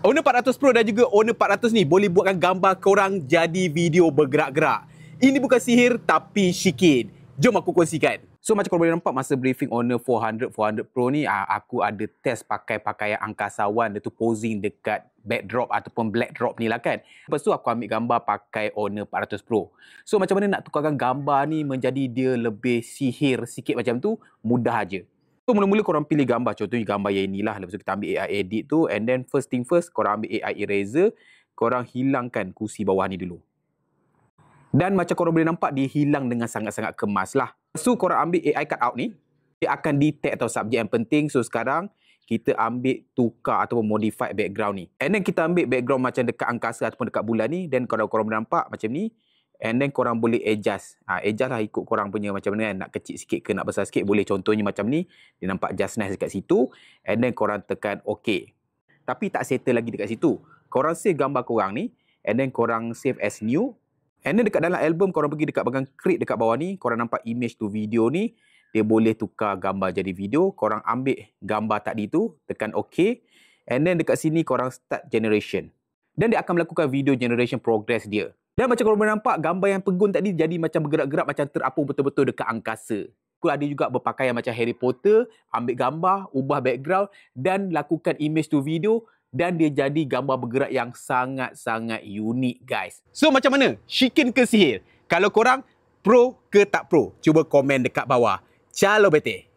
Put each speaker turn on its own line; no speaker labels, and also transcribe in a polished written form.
Owner 400 Pro dan juga Owner 400 ni boleh buatkan gambar korang jadi video bergerak-gerak. Ini bukan sihir tapi Shikin. Jom aku kongsikan. So macam korang boleh nampak masa briefing Owner 400 Pro ni, aku ada test pakai pakaian angkasawan, dia tu posing dekat backdrop ataupun blackdrop ni lah kan. Lepas tu aku ambil gambar pakai Owner 400 Pro. So macam mana nak tukarkan gambar ni menjadi dia lebih sihir sikit macam tu, mudah aja. So mula-mula korang pilih gambar, contohnya gambar yang inilah. Lepas tu kita ambil AI edit tu, and then first thing first, korang ambil AI eraser, korang hilangkan kursi bawah ni dulu. Dan macam korang boleh nampak, dia hilang dengan sangat-sangat kemas lah. So korang ambil AI cutout ni, dia akan detect tau subjek yang penting. So sekarang kita ambil tukar ataupun modify background ni. And then kita ambil background macam dekat angkasa ataupun dekat bulan ni. Dan korang boleh nampak macam ni. And then korang boleh adjust. Adjust lah ikut korang punya macam mana kan. Nak kecil sikit ke nak besar sikit. Boleh contohnya macam ni. Dia nampak just nice dekat situ. And then korang tekan OK. Tapi tak settle lagi dekat situ. Korang save gambar korang ni. And then korang save as new. And then dekat dalam album korang pergi dekat bahagian create dekat bawah ni. Korang nampak image to video ni. Dia boleh tukar gambar jadi video. Korang ambil gambar tadi tu. Tekan OK. And then dekat sini korang start generation. Dan dia akan melakukan video generation progress dia. Dan macam korang boleh nampak, gambar yang pegun tadi jadi macam bergerak-gerak, macam terapung betul-betul dekat angkasa. Ada juga berpakaian macam Harry Potter, ambil gambar, ubah background dan lakukan image to video. Dan dia jadi gambar bergerak yang sangat-sangat unik guys. So macam mana? Shikin ke sihir? Kalau korang pro ke tak pro? Cuba komen dekat bawah. Ciao bete.